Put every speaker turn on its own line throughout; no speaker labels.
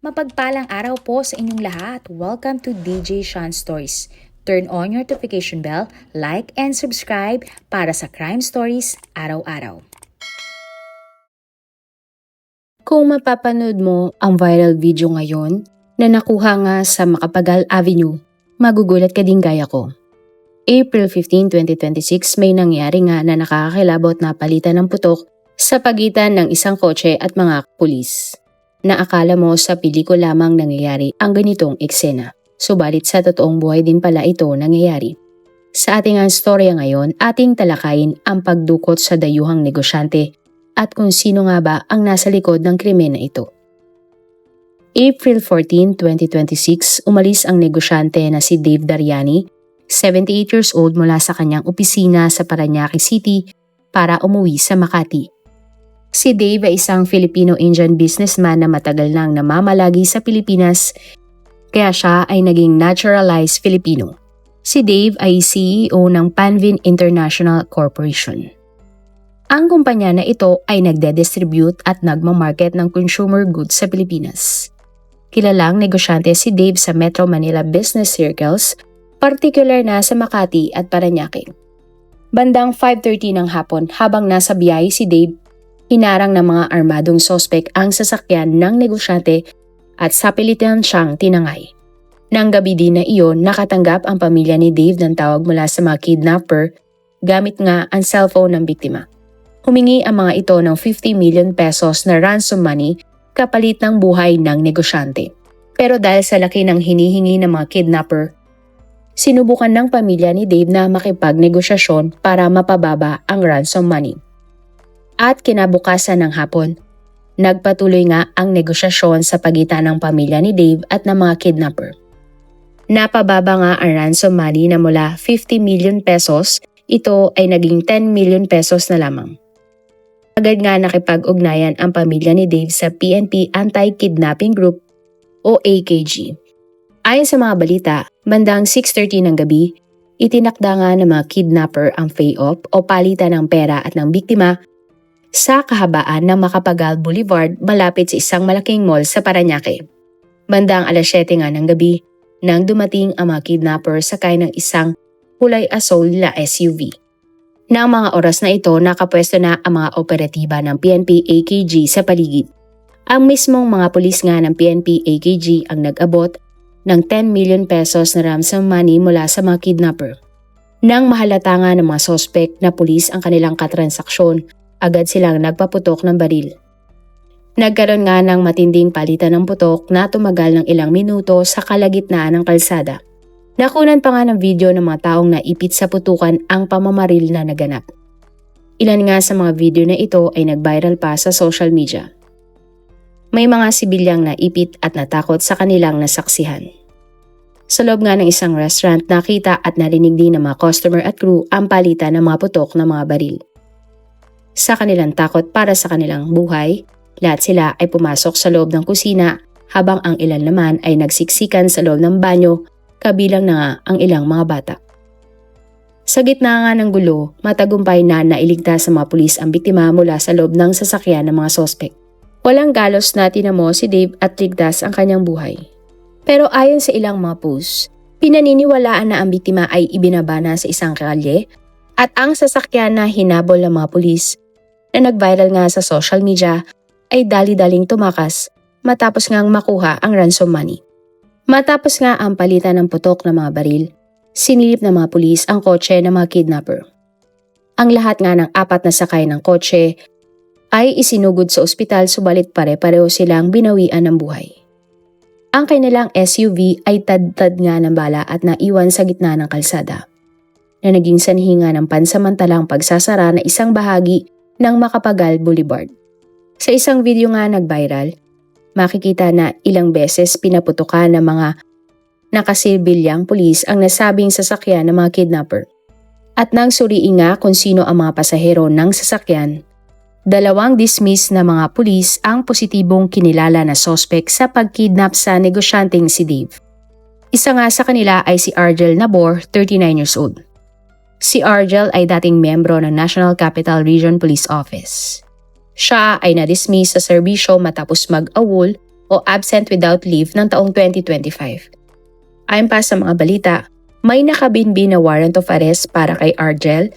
Mapagpalang araw po sa inyong lahat. Welcome to DJ Sean Stories. Turn on your notification bell, like and subscribe para sa crime stories araw-araw. Kung mapapanood mo ang viral video ngayon na nakuha nga sa Macapagal Avenue, magugulat ka din gaya ko. April 15, 2026 may nangyari nga na nakakakilabot na palitan ng putok sa pagitan ng isang kotse at mga pulis. Na akala mo sa pelikula lamang nangyayari ang ganitong eksena. Subalit sa totoong buhay din pala ito nangyayari. Sa ating storya ngayon, ating talakayin ang pagdukot sa dayuhang negosyante at kung sino nga ba ang nasa likod ng krimen na ito. April 14, 2026, umalis ang negosyante na si Dave Dariani, 78 years old mula sa kanyang opisina sa Parañaque City para umuwi sa Makati. Si Dave ay isang Filipino-Indian businessman na matagal nang namamalagi sa Pilipinas, kaya siya ay naging naturalized Filipino. Si Dave ay CEO ng Panvin International Corporation. Ang kumpanya na ito ay nagde-distribute at nagmamarket ng consumer goods sa Pilipinas. Kilalang negosyante si Dave sa Metro Manila business circles, partikular na sa Makati at Parañaque. Bandang 5:30 ng hapon habang nasa biyahe si Dave, hinarang ng mga armadong sospek ang sasakyan ng negosyante at sapilitan siyang tinangay. Nang gabi din na iyon, nakatanggap ang pamilya ni Dave ng tawag mula sa mga kidnapper gamit nga ang cellphone ng biktima. Humingi ang mga ito ng 50 million pesos na ransom money kapalit ng buhay ng negosyante. Pero dahil sa laki ng hinihingi ng mga kidnapper, sinubukan ng pamilya ni Dave na makipagnegosasyon para mapababa ang ransom money. At kinabukasan ng hapon, nagpatuloy nga ang negosyasyon sa pagitan ng pamilya ni Dave at ng mga kidnapper. Napababa nga ang ransom money na mula 50 million pesos, ito ay naging 10 million pesos na lamang. Agad nga nakipag-ugnayan ang pamilya ni Dave sa PNP Anti-Kidnapping Group o AKG. Ayon sa mga balita, bandang 6:30 ng gabi, itinakda nga ng mga kidnapper ang pay-off o palitan ng pera at ng biktima sa kahabaan ng Macapagal Boulevard malapit sa isang malaking mall sa Parañaque. Bandang alas 7 nga ng gabi nang dumating ang mga kidnapper sakay ng isang kulay asol na SUV. Nang mga oras na ito, nakapwesto na ang mga operatiba ng PNP AKG sa paligid. Ang mismong mga pulis nga ng PNP AKG ang nag-abot ng 10 million pesos na ransom money mula sa mga kidnapper. Nang mahalata nga ng mga sospek na pulis ang kanilang katransaksyon, agad silang nagpaputok ng baril. Nagkaroon nga ng matinding palitan ng putok na tumagal ng ilang minuto sa kalagitnaan ng kalsada. Nakunan pa nga ng video ng mga taong naipit sa putukan ang pamamaril na naganap. Ilan nga sa mga video na ito ay nag-viral pa sa social media. May mga sibilyang naipit at natakot sa kanilang nasaksihan. Sa loob nga ng isang restaurant, nakita at narinig din ng mga customer at crew ang palitan ng mga putok ng mga baril. Sa kanilang takot para sa kanilang buhay, lahat sila ay pumasok sa loob ng kusina habang ang ilan naman ay nagsiksikan sa loob ng banyo kabilang na nga ang ilang mga bata. Sa gitna nga ng gulo, matagumpay na nailigtas sa mga pulis ang biktima mula sa loob ng sasakyan ng mga sospek. Walang galos na tinamo si Dave at ligtas ang kanyang buhay. Pero ayon sa ilang mga posts, pinaniniwalaan na ang biktima ay ibinabana sa isang kalye at ang sasakyan na hinabol ng mga pulis na nag-viral nga sa social media ay dali-daling tumakas matapos ngang makuha ang ransom money. Matapos nga ang palitan ng putok ng mga baril, sinilip ng mga pulis ang kotse ng mga kidnapper. Ang lahat nga ng 4 na sakay ng kotse ay isinugod sa ospital subalit pare-pareho silang binawian ng buhay. Ang kanilang SUV ay tad-tad nga ng bala at naiwan sa gitna ng kalsada, na naging sanhi nga ng pansamantalang pagsasara na isang bahagi ng Macapagal Boulevard. Sa isang video nga nag-viral, makikita na ilang beses pinaputukan ng mga nakasibilyang pulis ang nasabing sasakyan ng mga kidnapper. At nang suriin nga kung sino ang mga pasahero ng sasakyan, 2 dismiss na mga pulis ang positibong kinilala na sospek sa pagkidnap sa negosyanteng si Dave. Isa nga sa kanila ay si Argel Nabor, 39 years old. Si Argel ay dating miyembro ng National Capital Region Police Office. Siya ay na-dismiss sa serbisyo matapos mag-awol o absent without leave ng taong 2025. Ayon pa sa mga balita, may nakabinbin na warrant of arrest para kay Argel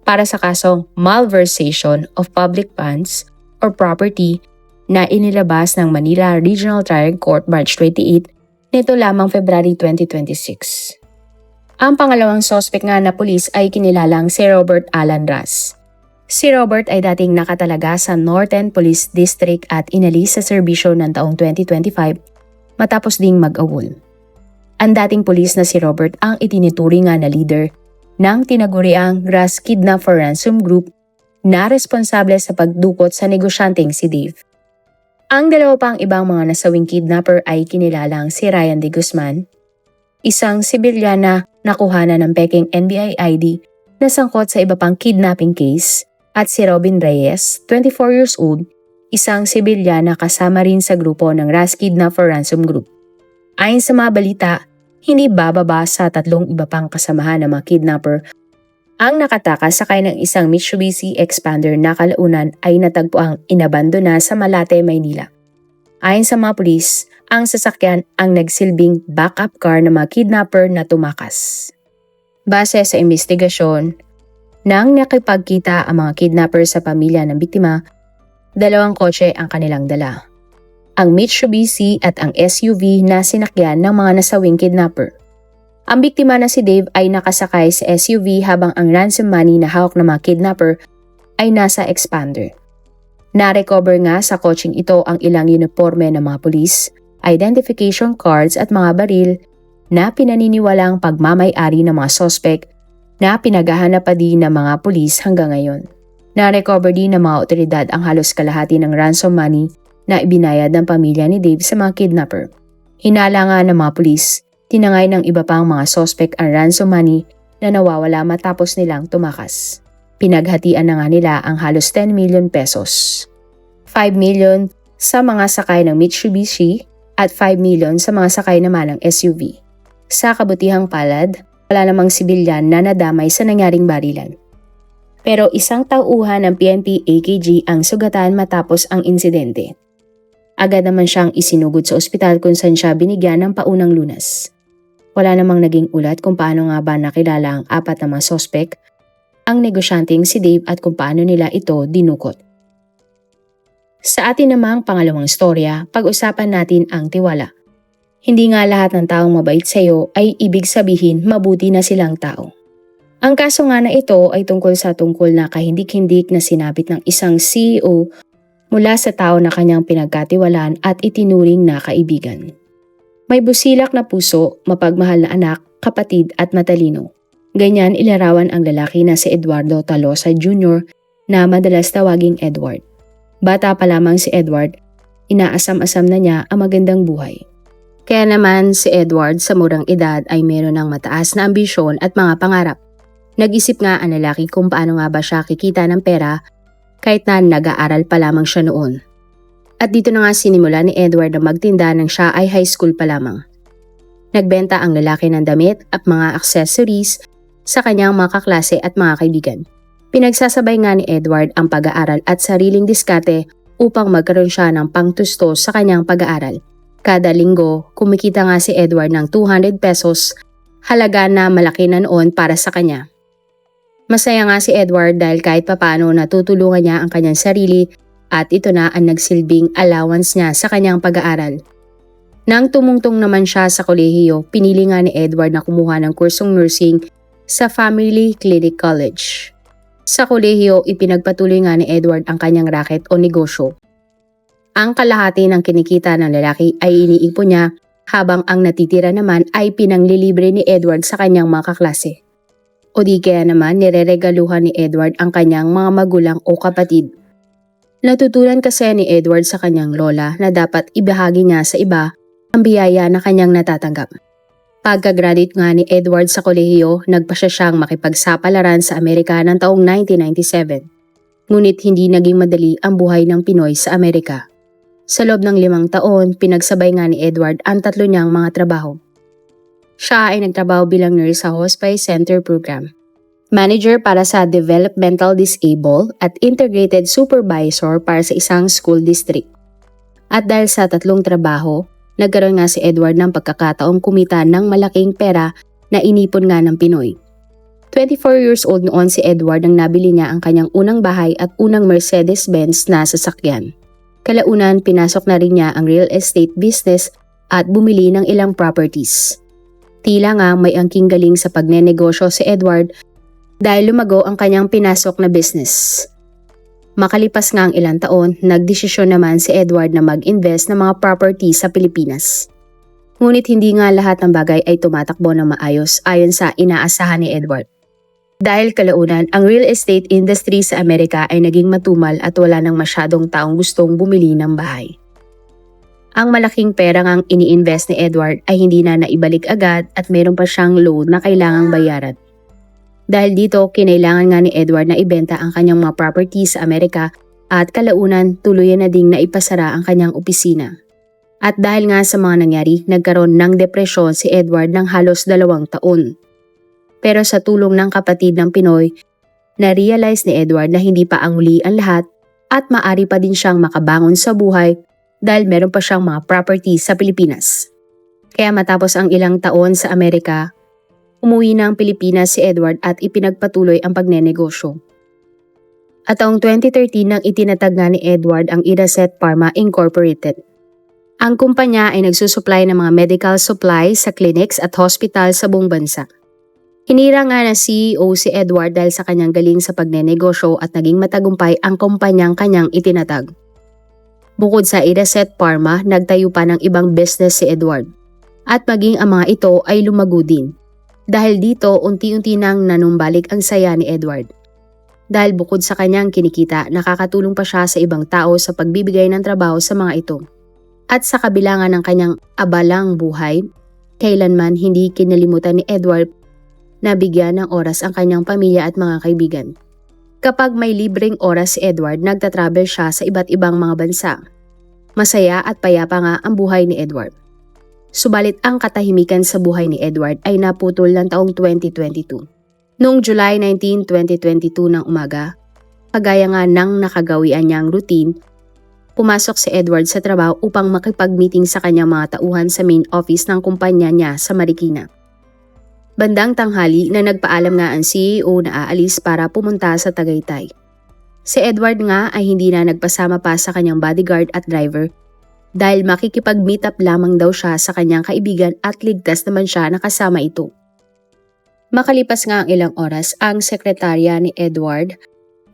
para sa kasong malversation of public funds or property na inilabas ng Manila Regional Trial Court March 28 nito lamang February 2026. Ang pangalawang sospek nga na pulis ay kinilalang si Robert Alan Ras. Si Robert ay dating nakatalaga sa Northern Police District at inalis sa serbisyo ng taong 2025 matapos ding mag-awol. Ang dating pulis na si Robert ang itinuturing nga na leader ng tinaguriang Ras Kidnap for Ransom Group na responsable sa pagdukot sa negosyanteng si Dave. Ang dalawa pang ibang mga nasawing kidnapper ay kinilalang si Ryan De Guzman, isang sibilyan na nakuhanan ng peking NBI ID na sangkot sa iba pang kidnapping case, at si Robin Reyes, 24 years old, isang sibilyan na kasama rin sa grupo ng Ras Kidnap for Ransom Group. Ayon sa mga balita, hindi bababa sa 3 iba pang kasamahan ng mga kidnapper ang nakatakas sakay ng isang Mitsubishi Expander na kalaunan ay natagpuang inabandona sa Malate, Maynila. Ayon sa mga pulis, ang sasakyan ang nagsilbing backup car ng mga kidnapper na tumakas. Base sa investigasyon, nang nakipagkita ang mga kidnapper sa pamilya ng biktima, 2 kotse ang kanilang dala. Ang Mitsubishi at ang SUV na sinakyan ng mga nasawing kidnapper. Ang biktima na si Dave ay nakasakay sa SUV habang ang ransom money na hawak ng mga kidnapper ay nasa Expander. Na-recover nga sa kotseng ito ang ilang uniforme ng mga pulis, identification cards at mga baril na pinaniniwalang pagmamay-ari ng mga sospek na pinaghahanap pa din ng mga pulis hanggang ngayon. Na-recover din ng mga otoridad ang halos kalahati ng ransom money na ibinayad ng pamilya ni Dave sa mga kidnapper. Hinala nga ng mga pulis, tinangay ng iba pang mga sospek ang ransom money na nawawala matapos nilang tumakas. Pinaghatian na nga nila ang halos 10 million pesos. 5 million sa mga sakay ng Mitsubishi at 5 million sa mga sakay naman ng SUV. Sa kabutihang palad, wala namang sibilyan na nadamay sa nangyaring barilan. Pero isang tauhan ng PNP AKG ang sugatan matapos ang insidente. Agad naman siyang isinugod sa ospital kung saan siya binigyan ng paunang lunas. Wala namang naging ulat kung paano nga ba nakilala ang 4 na mga sospek, ang negosyanteng si Dave at kung paano nila ito dinukot. Sa atin namang pangalawang istorya, pag-usapan natin ang tiwala. Hindi nga lahat ng taong mabait sa iyo ay ibig sabihin mabuti na silang tao. Ang kaso nga na ito ay tungkol na kahindik-hindik na sinabit ng isang CEO mula sa tao na kanyang pinagkatiwalaan at itinuring na kaibigan. May busilak na puso, mapagmahal na anak, kapatid at matalino. Ganyan ilarawan ang lalaki na si Eduardo Talosa Jr. na madalas tawaging Edward. Bata pa lamang si Edward, inaasam-asam na niya ang magandang buhay. Kaya naman si Edward sa murang edad ay meron ng mataas na ambisyon at mga pangarap. Nag-isip nga ang lalaki kung paano nga ba siya kikita ng pera kahit na nag-aaral pa lamang siya noon. At dito na nga sinimula ni Edward na magtinda nang siya ay high school pa lamang. Nagbenta ang lalaki ng damit at mga accessories sa kanyang mga kaklase at mga kaibigan. Pinagsasabay nga ni Edward ang pag-aaral at sariling diskarte upang magkaroon siya ng pangtusto sa kanyang pag-aaral. Kada linggo, kumikita nga si Edward ng 200 pesos, halaga na malaki na noon para sa kanya. Masaya nga si Edward dahil kahit papaano natutulungan niya ang kanyang sarili at ito na ang nagsilbing allowance niya sa kanyang pag-aaral. Nang tumungtong naman siya sa kolehiyo, pinili nga ni Edward na kumuha ng kursong nursing sa Family Clinic College. Sa kolehiyo, ipinagpatuloy nga ni Edward ang kanyang racket o negosyo. Ang kalahati ng kinikita ng lalaki ay iniipon niya habang ang natitira naman ay pinanglilibre ni Edward sa kanyang mga kaklase. O di kaya naman nireregaluhan ni Edward ang kanyang mga magulang o kapatid. Natutunan kasi ni Edward sa kanyang lola na dapat ibahagi niya sa iba ang biyaya na kanyang natatanggap. Pagka-graduate nga ni Edward sa kolehiyo, nagpasya siyang makipagsapalaran sa Amerika ng taong 1997. Ngunit hindi naging madali ang buhay ng Pinoy sa Amerika. Sa loob ng 5 taon, pinagsabay nga ni Edward ang 3 niyang mga trabaho. Siya ay nagtrabaho bilang nurse sa Hospice Center Program, manager para sa Developmental Disabled at integrated supervisor para sa isang school district. At dahil sa tatlong trabaho, nagkaroon nga si Edward ng pagkakataong kumita ng malaking pera na inipon nga ng Pinoy. 24 years old noon si Edward nang nabili niya ang kanyang unang bahay at unang Mercedes-Benz na sasakyan. Kalaunan, pinasok na rin niya ang real estate business at bumili ng ilang properties. Tila nga may angking galing sa pagnenegosyo si Edward dahil lumago ang kanyang pinasok na business. Makalipas nga ang ilang taon, nagdesisyon naman si Edward na mag-invest ng mga property sa Pilipinas. Ngunit hindi nga lahat ng bagay ay tumatakbo ng maayos ayon sa inaasahan ni Edward. Dahil kalaunan, ang real estate industry sa Amerika ay naging matumal at wala nang masyadong taong gustong bumili ng bahay. Ang malaking pera ngang ini-invest ni Edward ay hindi na naibalik agad at meron pa siyang loan na kailangang bayaran. Dahil dito, kinailangan nga ni Edward na ibenta ang kanyang mga property sa Amerika at kalaunan tuluyan na ding naipasara ang kanyang opisina. At dahil nga sa mga nangyari, nagkaroon ng depresyon si Edward ng halos 2 taon. Pero sa tulong ng kapatid ng Pinoy, na-realize ni Edward na hindi pa ang muli ang lahat at maari pa din siyang makabangon sa buhay dahil meron pa siyang mga property sa Pilipinas. Kaya matapos ang ilang taon sa Amerika, umuwi na ang Pilipinas si Edward at ipinagpatuloy ang pagnenegosyo. At taong 2013 nang itinatag nga ni Edward ang Iraset Pharma Incorporated. Ang kumpanya ay nagsusupply ng mga medical supplies sa clinics at hospital sa buong bansa. Hinira nga na CEO si Edward dahil sa kanyang galing sa pagnenegosyo at naging matagumpay ang kumpanyang kanyang itinatag. Bukod sa Iraset Pharma, nagtayo pa ng ibang business si Edward. At maging ang mga ito ay lumago din. Dahil dito, unti-unti nang nanumbalik ang saya ni Edward. Dahil bukod sa kanyang kinikita, nakakatulong pa siya sa ibang tao sa pagbibigay ng trabaho sa mga ito. At sa kabilangan ng kanyang abalang buhay, kailanman hindi kinalimutan ni Edward na bigyan ng oras ang kanyang pamilya at mga kaibigan. Kapag may libreng oras si Edward, nagtatravel siya sa iba't ibang mga bansa. Masaya at payapa nga ang buhay ni Edward. Subalit ang katahimikan sa buhay ni Edward ay naputol ng taong 2022. Noong July 19, 2022 ng umaga, kagaya nga ng nakagawian niyang routine, pumasok si Edward sa trabaho upang makipag-meeting sa kanyang mga tauhan sa main office ng kumpanya niya sa Marikina. Bandang tanghali na nagpaalam nga ang CEO na aalis para pumunta sa Tagaytay. Si Edward nga ay hindi na nagpasama pa sa kanyang bodyguard at driver dahil makikipag-meet up lamang daw siya sa kanyang kaibigan at ligtas naman siya na kasama ito. Makalipas nga ang ilang oras, ang sekretarya ni Edward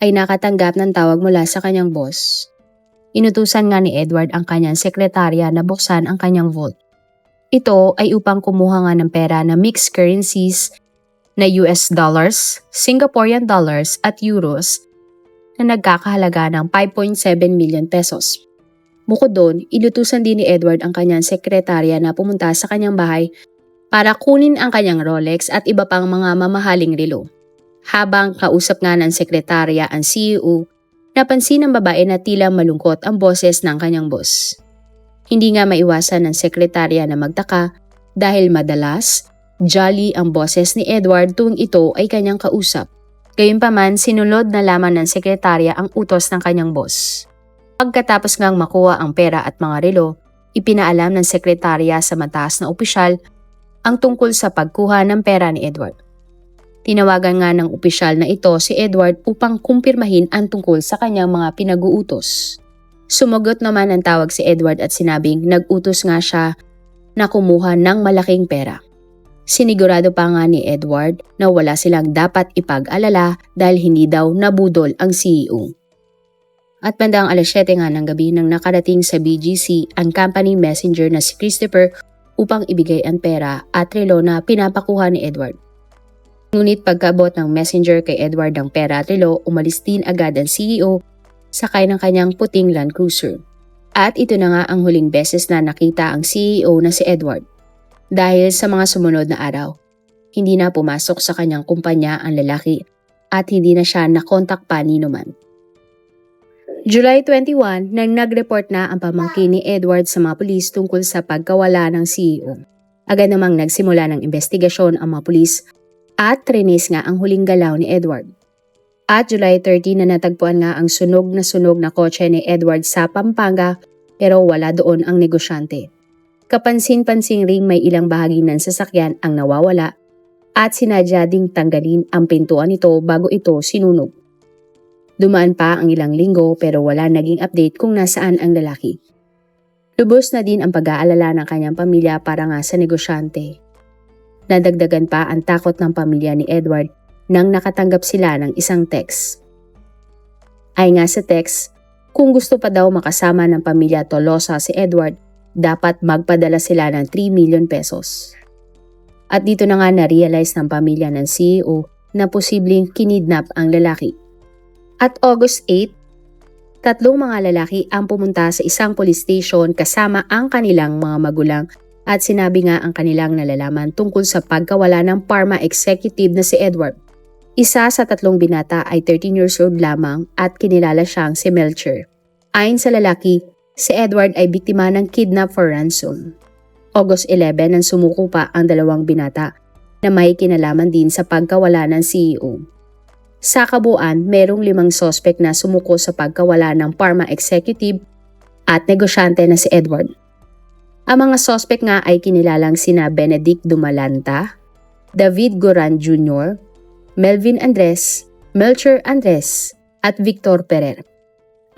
ay nakatanggap ng tawag mula sa kanyang boss. Inutusan nga ni Edward ang kanyang sekretarya na buksan ang kanyang vault. Ito ay upang kumuha nga ng pera na mixed currencies na US dollars, Singaporean dollars at euros na nagkakahalaga ng 5.7 million pesos. Bukod doon, inutusan din ni Edward ang kanyang sekretarya na pumunta sa kanyang bahay para kunin ang kanyang Rolex at iba pang mga mamahaling relo. Habang kausap nga ng sekretarya ang CEO, napansin ng babae na tila malungkot ang boses ng kanyang boss. Hindi nga maiwasan ng sekretarya na magtaka dahil madalas, jolly ang boses ni Edward tuwing ito ay kanyang kausap. Gayunpaman, sinunod na lamang ng sekretarya ang utos ng kanyang boss. Pagkatapos ngang makuha ang pera at mga relo, ipinaalam ng sekretarya sa mataas na opisyal ang tungkol sa pagkuha ng pera ni Edward. Tinawagan nga ng opisyal na ito si Edward upang kumpirmahin ang tungkol sa kanyang mga pinag-uutos. Sumagot naman ang tawag si Edward at sinabing nag-utos nga siya na kumuha ng malaking pera. Sinigurado pa nga ni Edward na wala silang dapat ipag-alala dahil hindi daw nabudol ang CEO. At bandang 7:00 nga ng gabi nang nakarating sa BGC ang company messenger na si Christopher upang ibigay ang pera at relo na pinapakuha ni Edward. Ngunit pagkaabot ng messenger kay Edward ng pera at relo, umalis din agad ang CEO sakay ng kanyang puting Land Cruiser. At ito na nga ang huling beses na nakita ang CEO na si Edward. Dahil sa mga sumunod na araw, hindi na pumasok sa kanyang kumpanya ang lalaki at hindi na siya nakontak pa ni numan. July 21 nang nag-report na ang pamangkin ni Edward sa mga pulis tungkol sa pagkawala ng CEO. Agad namang nagsimula ng investigasyon ang mga pulis at trinis nga ang huling galaw ni Edward. At July 30 na natagpuan nga ang sunog na kotse ni Edward sa Pampanga pero wala doon ang negosyante. Kapansin-pansing ring may ilang bahagi ng sasakyan ang nawawala at sinadya ding tanggalin ang pintuan nito bago ito sinunog. Dumaan pa ang ilang linggo pero wala naging update kung nasaan ang lalaki. Lubos na din ang pag-aalala ng kanyang pamilya para nga sa negosyante. Nadagdagan pa ang takot ng pamilya ni Edward nang nakatanggap sila ng isang text. Ay nga sa text, kung gusto pa daw makasama ng pamilya Tolosa si Edward, dapat magpadala sila ng 3 million pesos. At dito na nga na-realize ng pamilya ng CEO na posibleng kinidnap ang lalaki. At August 8, 3 mga lalaki ang pumunta sa isang police station kasama ang kanilang mga magulang at sinabi nga ang kanilang nalalaman tungkol sa pagkawala ng Parma executive na si Edward. Isa sa 3 binata ay 13 years old lamang at kinilala siyang si Melcher. Ayon sa lalaki, si Edward ay biktima ng kidnap for ransom. August 11 nang sumuko pa ang 2 binata na may kinalaman din sa pagkawala ng CEO. Sa kabuuan, merong 5 sospek na sumuko sa pagkawala ng Parma executive at negosyante na si Edward. Ang mga sospek nga ay kinilalang sina Benedict Dumalanta, David Goran Jr., Melvin Andres, Melcher Andres at Victor Ferrer.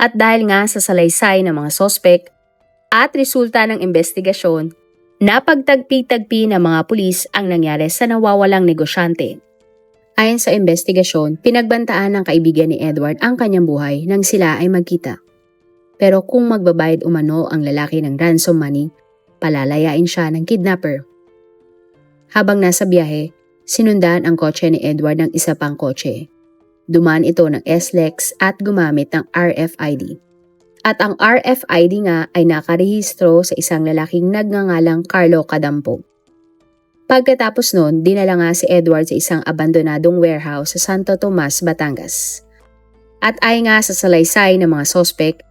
At dahil nga sa salaysay ng mga sospek at resulta ng investigasyon, napagtagpi-tagpi ng mga pulis ang nangyari sa nawawalang negosyante. Ayon sa investigasyon, pinagbantaan ng kaibigan ni Edward ang kanyang buhay nang sila ay magkita. Pero kung magbabayad umano ang lalaki ng ransom money, palalayain siya ng kidnapper. Habang nasa biyahe, sinundan ang kotse ni Edward ng isa pang kotse. Dumaan ito ng SLEX at gumamit ng RFID. At ang RFID nga ay nakarehistro sa isang lalaking nagngangalang Carlo Cadampo. Pagkatapos nun, dinala nga si Edward sa isang abandonadong warehouse sa Santo Tomas, Batangas. At ay nga sa salaysay ng mga sospek,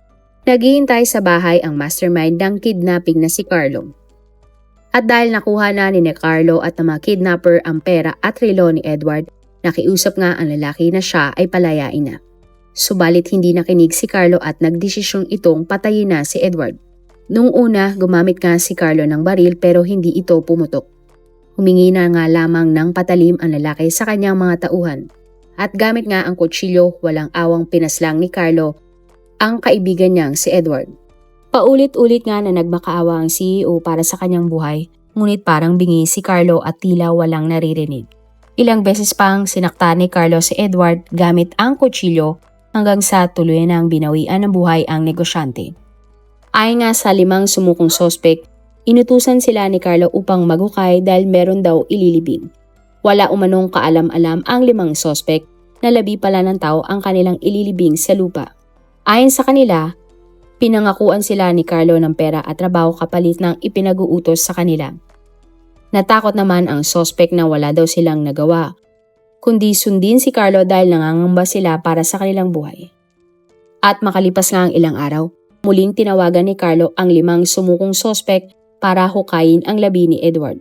naghihintay sa bahay ang mastermind ng kidnapping na si Carlo. At dahil nakuha na ni Carlo at ng mga kidnapper ang pera at relo ni Edward, nakiusap nga ang lalaki na siya ay palayain na. Subalit hindi nakinig si Carlo at nagdesisyong itong patayin na si Edward. Noong una, gumamit nga si Carlo ng baril pero hindi ito pumutok. Humingi na nga lamang ng patalim ang lalaki sa kanyang mga tauhan. At gamit nga ang kutsilyo, walang awang pinaslang ni Carlo ang kaibigan niyang si Edward. Paulit-ulit nga na nagmakaawa ang CEO para sa kanyang buhay, ngunit parang bingi si Carlo at tila walang naririnig. Ilang beses pang sinakta ni Carlo si Edward gamit ang kutsilyo hanggang sa tuluyan ng binawian ng buhay ang negosyante. Ayon nga sa 5 sumukong sospek, inutusan sila ni Carlo upang maghukay dahil meron daw ililibing. Wala umanong kaalam-alam ang 5 sospek na labi pala ng tao ang kanilang ililibing sa lupa. Ayon sa kanila, pinangakuan sila ni Carlo ng pera at trabaho kapalit ng ipinag-uutos sa kanila. Natakot naman ang sospek na wala daw silang nagawa, kundi sundin si Carlo dahil nangangamba sila para sa kanilang buhay. At makalipas nga ang ilang araw, muling tinawagan ni Carlo ang 5 sumukong sospek para hukayin ang labi ni Edward.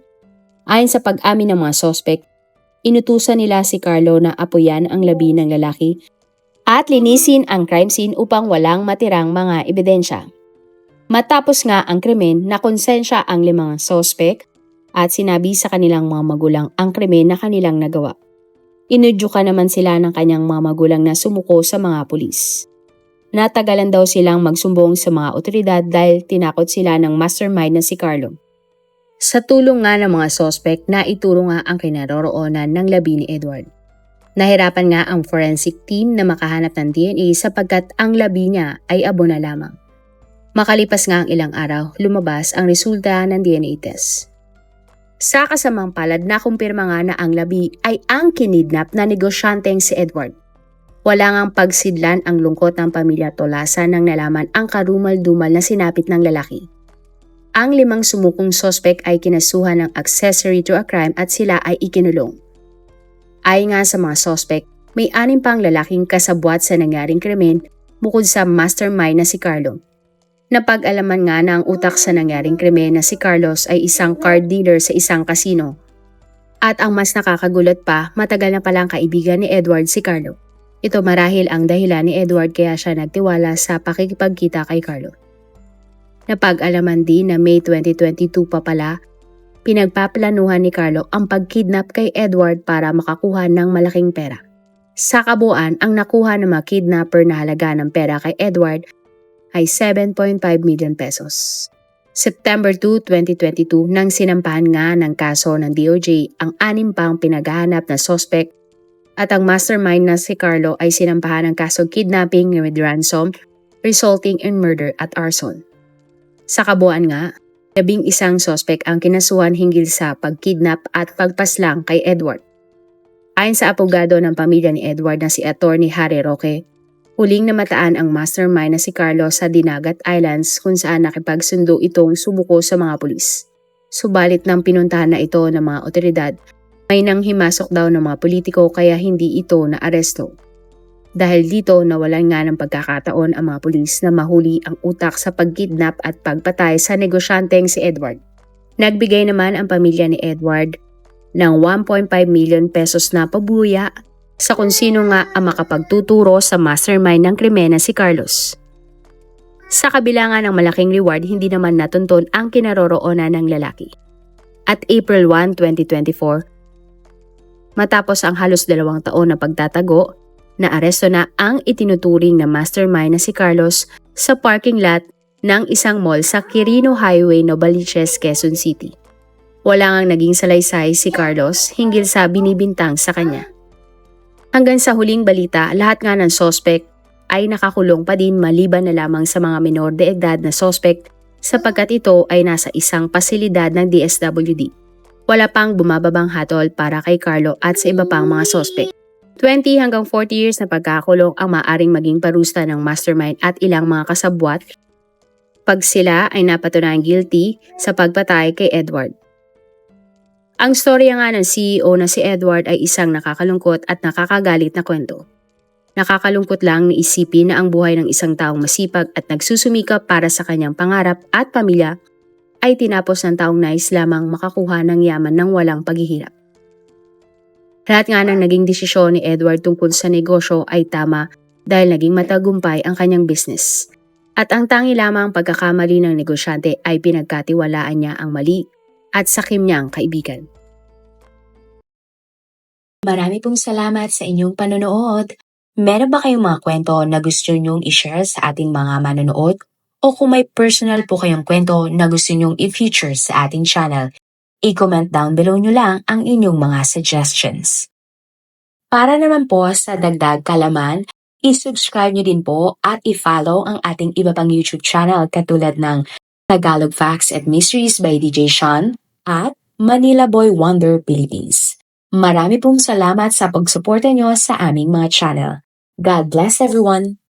Ayon sa pag-amin ng mga sospek, inutusan nila si Carlo na apuyan ang labi ng lalaki at linisin ang crime scene upang walang matirang mga ebidensya. Matapos nga ang krimen, nakonsensya ang 5 sospek at sinabi sa kanilang mga magulang ang krimen na kanilang nagawa. Inudyukan naman sila ng kanyang mga magulang na sumuko sa mga pulis. Natagalan daw silang magsumbong sa mga otoridad dahil tinakot sila ng mastermind na si Carlo. Sa tulong nga ng mga sospek, naituro nga ang kinaroroonan ng labi ni Edward. Nahirapan nga ang forensic team na makahanap ng DNA sapagkat ang labi niya ay abo na lamang. Makalipas nga ang ilang araw, lumabas ang resulta ng DNA test. Sa kasamang palad, nakumpirma nga na ang labi ay ang kinidnap na negosyanteng si Edward. Wala ngang pagsidlan ang lungkot ng pamilya Tolasa nang nalaman ang karumal-dumal na sinapit ng lalaki. Ang 5 sumukong sospek ay kinasuhan ng accessory to a crime at sila ay ikinulong. Ayon nga sa mga sospek, may 6 pang lalaking kasabwat sa nangyaring krimen bukod sa mastermind na si Carlo. Napag-alaman nga na ang utak sa nangyaring krimen na si Carlos ay isang card dealer sa isang kasino. At ang mas nakakagulat pa, matagal na palang kaibigan ni Edward si Carlo. Ito marahil ang dahilan ni Edward kaya siya nagtiwala sa pakikipagkita kay Carlo. Napag-alaman din na May 2022 pa pala, pinagpaplanuhan ni Carlo ang pagkidnap kay Edward para makakuha ng malaking pera. Sa kabuuan, ang nakuha ng mga kidnapper na halaga ng pera kay Edward ay 7.5 million pesos. September 2, 2022 nang sinampahan nga ng kaso ng DOJ ang 6 pang pinaghahanap na suspect at ang mastermind na si Carlo ay sinampahan ng kaso kidnapping with ransom resulting in murder at arson. Sa kabuuan nga, 11 suspect ang kinasuhan hinggil sa pagkidnap at pagpaslang kay Edward. Ayon sa abogado ng pamilya ni Edward na si Attorney Harry Roque, huling namataan ang mastermind na si Carlo sa Dinagat Islands kung saan nakipagsundo itong sumuko sa mga pulis. Subalit nang pinuntahan na ito ng mga otoridad, may nanghimasok daw ng mga politiko kaya hindi ito naaresto. Dahil dito nawalan nga ng pagkakataon ang mga pulis na mahuli ang utak sa pagkidnap at pagpatay sa negosyanteng si Edward. Nagbigay naman ang pamilya ni Edward ng 1.5 million pesos na pabuya sa kung sino nga ang makapagtuturo sa mastermind ng krimen na si Carlos. Sa kabila nga ng malaking reward, hindi naman natunton ang kinaroroonan ng lalaki. At April 1, 2024, matapos ang halos 2 taon na pagtatago, naaresto na ang itinuturing na mastermind na si Carlos sa parking lot ng isang mall sa Quirino Highway, Novaliches, Quezon City. Wala ngang naging salaysay si Carlos hinggil sa binibintang sa kanya. Hanggang sa huling balita, lahat nga ng suspect ay nakakulong pa din maliban na lamang sa mga minor de edad na suspect sapagkat ito ay nasa isang pasilidad ng DSWD. Wala pang bumababang hatol para kay Carlo at sa iba pang mga suspect. 20 hanggang 40 years na pagkakulong ang maaaring maging parusa ng mastermind at ilang mga kasabwat pag sila ay napatunayang guilty sa pagpatay kay Edward. Ang storya nga ng CEO na si Edward ay isang nakakalungkot at nakakagalit na kwento. Nakakalungkot lang na isipin na ang buhay ng isang taong masipag at nagsusumikap para sa kanyang pangarap at pamilya ay tinapos ng taong nais lamang makakuha ng yaman ng walang paghihirap. Lahat nga ng naging desisyon ni Edward tungkol sa negosyo ay tama dahil naging matagumpay ang kanyang business. At ang tangi lamang pagkakamali ng negosyante ay pinagkatiwalaan niya ang mali at sakim niyang kaibigan.
Marami pong salamat sa inyong panonood. Meron ba kayong mga kwento na gusto nyong i-share sa ating mga manonood? O kung may personal po kayong kwento na gusto nyong i-feature sa ating channel, i-comment down below nyo lang ang inyong mga suggestions. Para naman po sa dagdag kalaman, i-subscribe nyo din po at i-follow ang ating iba pang YouTube channel katulad ng Tagalog Facts and Mysteries by DJ Sean at Manila Boy Wonder Philippines. Marami pong salamat sa pagsuporta nyo sa aming mga channel. God bless everyone!